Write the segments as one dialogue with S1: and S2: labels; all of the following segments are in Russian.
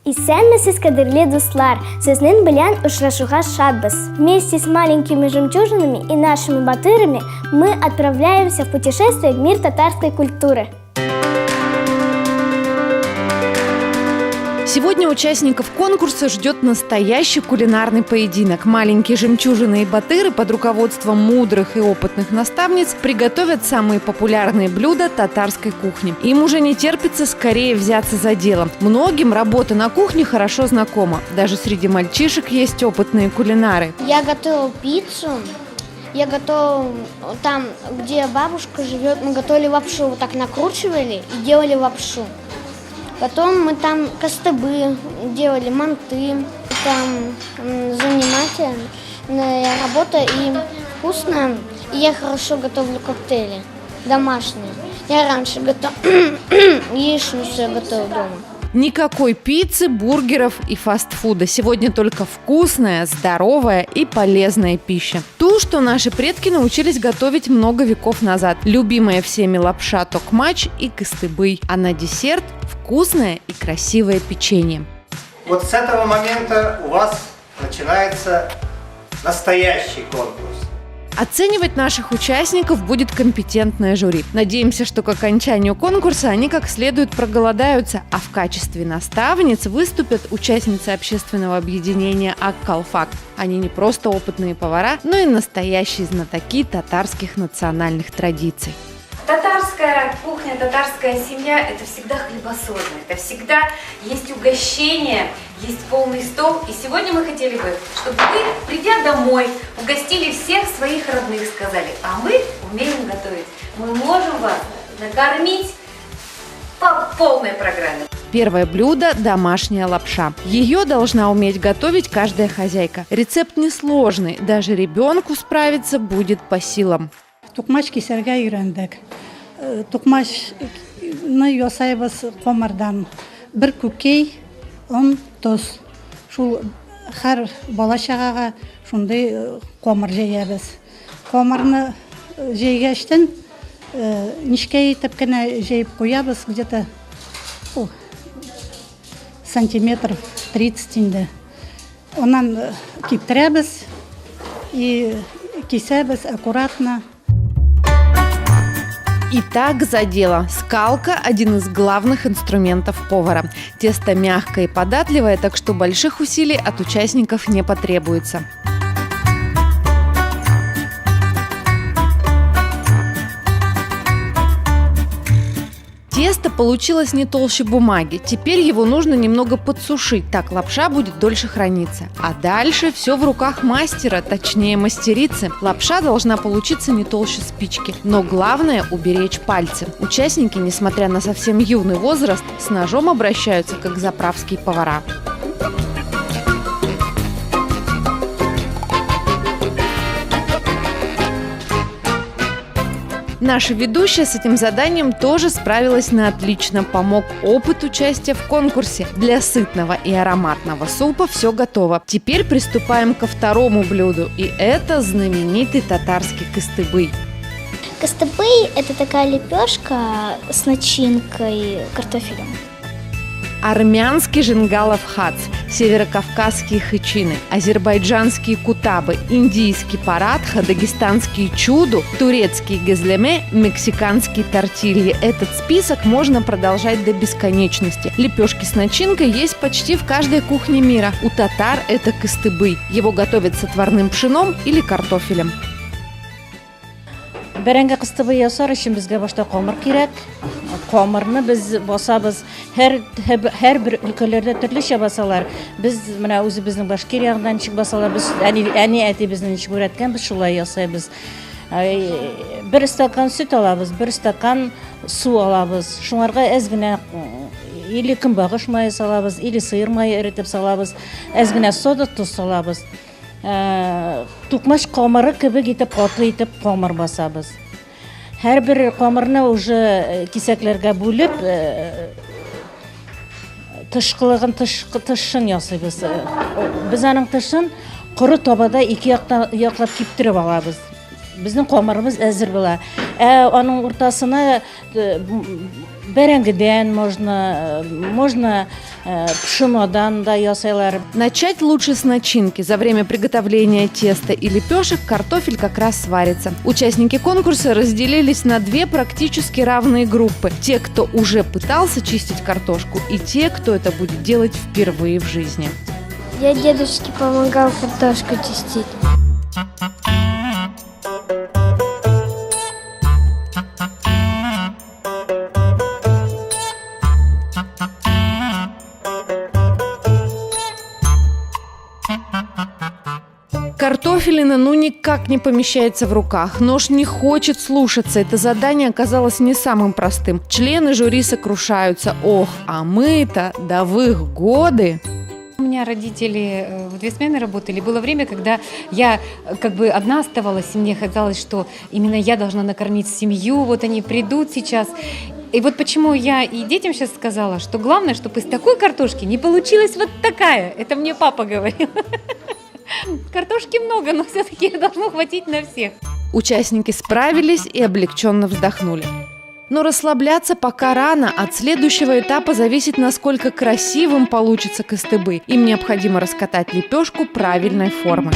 S1: Исәнмесез, кадерле дуслар, сезнең белән очрашуга шатбыз. Вместе с маленькими жемчужинами и нашими батырами мы отправляемся в путешествие в мир татарской культуры.
S2: Сегодня участников конкурса ждет настоящий кулинарный поединок. Маленькие жемчужины и батыры под руководством мудрых и опытных наставниц приготовят самые популярные блюда татарской кухни. Им уже не терпится скорее взяться за дело. Многим работа на кухне хорошо знакома. Даже среди мальчишек есть опытные кулинары.
S3: Я готовила пиццу. Я готовила там, где бабушка живет, мы готовили лапшу, вот так накручивали и делали лапшу. Потом мы там кастыбы делали, манты, там занимательная работа и вкусно. И я хорошо готовлю коктейли домашние. Я раньше яичницу я готовила дома.
S2: Никакой пиццы, бургеров и фастфуда. Сегодня только вкусная, здоровая и полезная пища. Ту, что наши предки научились готовить много веков назад. Любимая всеми лапша токмач и кыстыбый. А на десерт вкусное и красивое печенье.
S4: Вот с этого момента у вас начинается настоящий конкурс.
S2: Оценивать наших участников будет компетентное жюри. Надеемся, что к окончанию конкурса они как следует проголодаются, а в качестве наставниц выступят участницы общественного объединения «Ак-Калфак». Они не просто опытные повара, но и настоящие знатоки татарских национальных традиций.
S5: Татарская кухня, татарская семья – это всегда хлебосольно, это всегда есть угощение, есть полный стол. И сегодня мы хотели бы, чтобы вы, придя домой, угостили всех своих родных, сказали: а мы умеем готовить, мы можем вас накормить по полной программе.
S2: Первое блюдо – домашняя лапша. Ее должна уметь готовить каждая хозяйка. Рецепт несложный, даже ребенку справиться будет по силам.
S6: Тукмач кисәргә өйрәндек. Тукмачны ясайбыз комардан. Бер күкей, он тоз. Шул һәр бала чагага шундый комар җәябез. Комарны җәйгәчтен ничкә итеп кенә җәйп куябыз, где-то сантиметров 30 инде. Оннан киптерәбез и кисәбез аккуратно.
S2: Итак, за дело. Скалка – один из главных инструментов повара. Тесто мягкое и податливое, так что больших усилий от участников не потребуется. Тесто получилось не толще бумаги. Теперь его нужно немного подсушить, так лапша будет дольше храниться. А дальше все в руках мастера, точнее мастерицы. Лапша должна получиться не толще спички. Но главное – уберечь пальцы. Участники, несмотря на совсем юный возраст, с ножом обращаются как заправские повара. Наша ведущая с этим заданием тоже справилась на отлично. Помог опыт участия в конкурсе. Для сытного и ароматного супа все готово. Теперь приступаем ко второму блюду. И это знаменитый татарский кыстыбый.
S1: Кастыбый – это такая лепешка с начинкой картофелем.
S2: Армянский жингалов хац, северокавказские хычины, азербайджанские кутабы, индийский парадха, дагестанские чуду, турецкие гезлеме, мексиканские тортильи. Этот список можно продолжать до бесконечности. Лепешки с начинкой есть почти в каждой кухне мира. У татар это кыстыбый. Его готовят с отварным пшеном или картофелем.
S7: Бәрәңгә кыстыбый ясар өчен безгә башта камыр кирәк. Камырны без басабыз. Һәр бер өлкәләрдә төрлечә басалар. Без менә үзебезнең Башкир ягыннан чык басалар. Без әни әти безне ничек өйрәткән, без шулай ясайбыз. Бер стакан сөт алабыз, бер стакан су алабыз. Шуңарга әз генә или көнбагыш мае салабыз, или сыер мае эретеп салабыз. Әз генә сода, туз салабыз. Тукмаш камыры кебек итеп каты итеп камыр басабыз. Һәр бер камырны уже кисәкләргә бүлеп, тышкылыгын тышын ясыйбыз. Без аның тышын коры табада ике яклап киптереп алабыз. Безнең камырыбыз әзер була. Аның уртасына бәрәңгедән можно пшенодан да ясайлар.
S2: Начать лучше с начинки. За время приготовления теста и лепешек картофель как раз сварится. Участники конкурса разделились на две практически равные группы. Те, кто уже пытался чистить картошку, и те, кто это будет делать впервые в жизни.
S1: Я дедушке помогал картошку чистить.
S2: Картофелина никак не помещается в руках. Нож не хочет слушаться. Это задание оказалось не самым простым. Члены жюри сокрушаются. Ох, а мы-то да в их годы.
S8: У меня родители в 2 смены работали. Было время, когда я как бы одна оставалась, и мне казалось, что именно я должна накормить семью, вот они придут сейчас. И вот почему я и детям сейчас сказала, что главное, чтобы из такой картошки не получилась вот такая. Это мне папа говорил. Картошки много, но все-таки должно хватить на всех.
S2: Участники справились и облегченно вздохнули. Но расслабляться пока рано. От следующего этапа зависит, насколько красивым получится кыстыбый. Им необходимо раскатать лепешку правильной формы.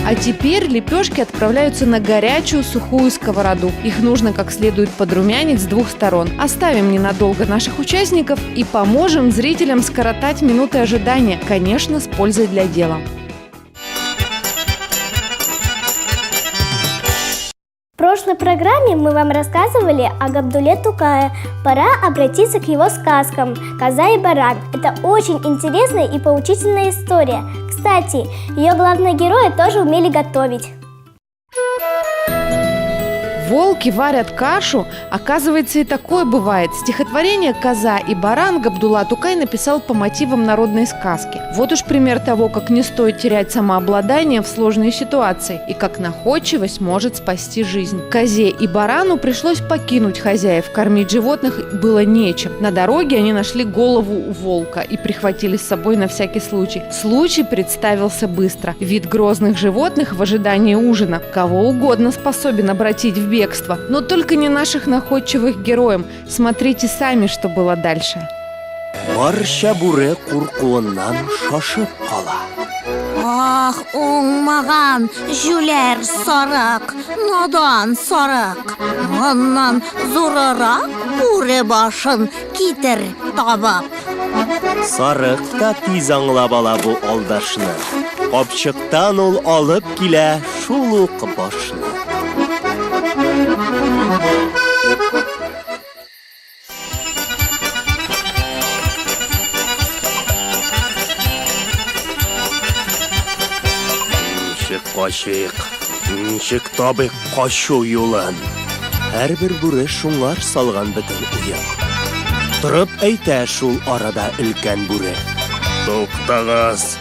S2: А теперь лепешки отправляются на горячую сухую сковороду. Их нужно как следует подрумянить с 2 сторон. Оставим ненадолго наших участников и поможем зрителям скоротать минуты ожидания, конечно, с пользой для дела.
S1: В прошлой программе мы вам рассказывали о Габдуле Тукае. Пора обратиться к его сказкам «Коза и баран». Это очень интересная и поучительная история. Кстати, ее главные герои тоже умели готовить.
S2: Волки варят кашу, оказывается, и такое бывает. Стихотворение «Коза и баран» Габдулла Тукай написал по мотивам народной сказки. Вот уж пример того, как не стоит терять самообладание в сложной ситуации и как находчивость может спасти жизнь. Козе и барану пришлось покинуть хозяев, кормить животных было нечем. На дороге они нашли голову волка и прихватили с собой на всякий случай. Случай представился быстро. Вид грозных животных в ожидании ужина кого угодно способен обратить в бегство, но только не наших находчивых героев. Смотрите сами, что было дальше.
S9: Барша бүре куркуыннан шашып кала.
S10: Ах, оңмаған жүләр сарык, надан сарык. Оннан зурырак бүре башын китер табып.
S9: Сарык та тиз аңлап ала бу алдашны. Капчыктан ул алып килә шул ук башны. Ничек качык, ничек табык качу юлын. Һәрбер бүре шуңар салган бөтен уен. Тұрып әйтә шул арада өлкән бүре. Туктагыз,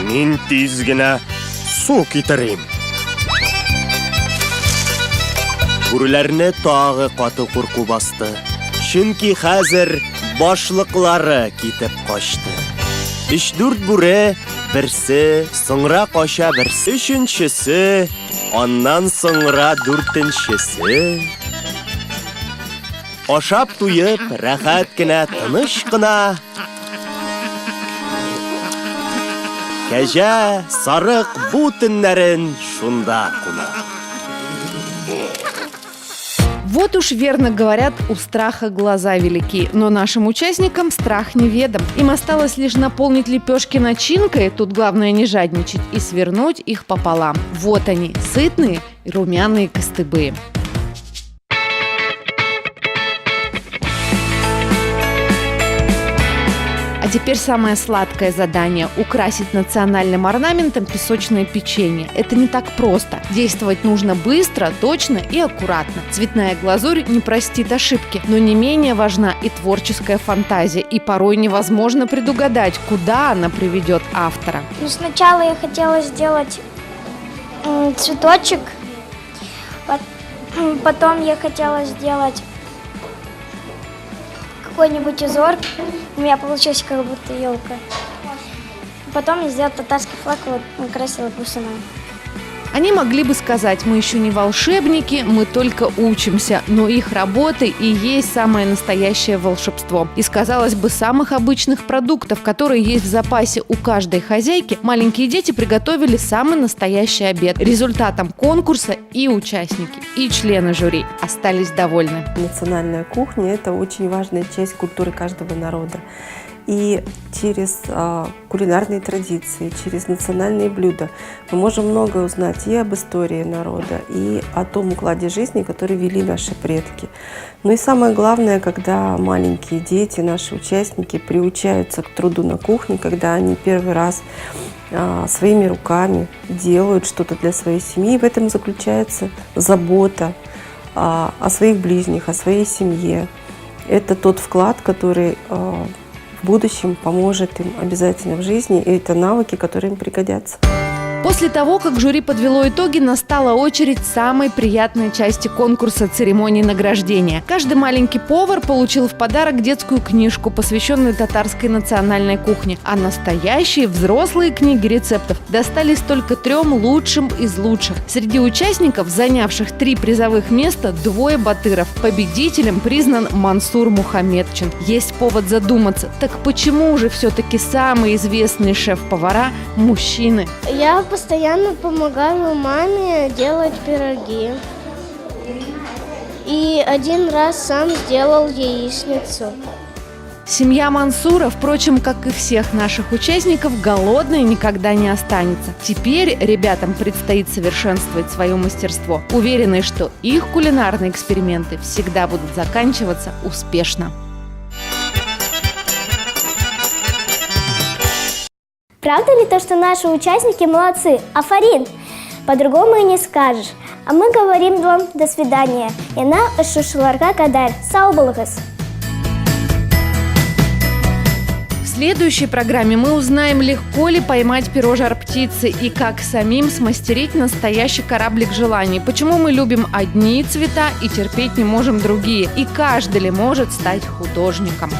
S9: мин тиз генә су китерим. Бүреләрне тагы каты курку басты. Чөнки хәзер башлыклары китеп качты. 3-4 бүре, берсе, соңра кача берсе, өченчесе, аннан соңра 4-нчесе. Ашап туеп, рәхәт кенә, тыныч кына. Кәҗә, сарык бу төннәрен шунда куна.
S2: Вот уж верно говорят, у страха глаза велики. Но нашим участникам страх неведом. Им осталось лишь наполнить лепешки начинкой, тут главное не жадничать, и свернуть их пополам. Вот они, сытные и румяные кыстыбы. А теперь самое сладкое задание – украсить национальным орнаментом песочное печенье. Это не так просто. Действовать нужно быстро, точно и аккуратно. Цветная глазурь не простит ошибки, но не менее важна и творческая фантазия. И порой невозможно предугадать, куда она приведет автора.
S1: Ну, сначала я хотела сделать цветочек, потом я хотела сделать какой-нибудь узор. У меня получилось как будто елка. Потом я сделала татарский флаг, вот накрасила бусиной.
S2: Они могли бы сказать: мы еще не волшебники, мы только учимся, но их работы и есть самое настоящее волшебство. Из, казалось бы, самых обычных продуктов, которые есть в запасе у каждой хозяйки, маленькие дети приготовили самый настоящий обед. Результатом конкурса и участники, и члены жюри остались довольны.
S11: Национальная кухня – это очень важная часть культуры каждого народа. И через кулинарные традиции, через национальные блюда мы можем многое узнать и об истории народа, и о том укладе жизни, который вели наши предки. Ну и самое главное, когда маленькие дети, наши участники, приучаются к труду на кухне, когда они первый раз своими руками делают что-то для своей семьи, в этом заключается забота о своих ближних, о своей семье. Это тот вклад, который в будущем поможет им обязательно в жизни, и это навыки, которые им пригодятся.
S2: После того, как жюри подвело итоги, настала очередь самой приятной части конкурса – церемонии награждения. Каждый маленький повар получил в подарок детскую книжку, посвященную татарской национальной кухне, а настоящие взрослые книги рецептов достались только 3 лучшим из лучших. Среди участников, занявших 3 призовых места, 2 батыров. Победителем признан Мансур Мухаммедчин. Есть повод задуматься, так почему же все-таки самые известные шеф-повара – мужчины?
S1: Я постоянно помогаю маме делать пироги. И один раз сам сделал яичницу.
S2: Семья Мансура, впрочем, как и всех наших участников, голодной никогда не останется. Теперь ребятам предстоит совершенствовать свое мастерство. Уверены, что их кулинарные эксперименты всегда будут заканчиваться успешно.
S1: Правда ли то, что наши участники молодцы? Афарин! По-другому и не скажешь. А мы говорим вам до свидания. Яна Шушларга Кадар. Сау болыңыз.
S2: В следующей программе мы узнаем, легко ли поймать перо жар-птицы и как самим смастерить настоящий кораблик желаний. Почему мы любим одни цвета и терпеть не можем другие. И каждый ли может стать художником.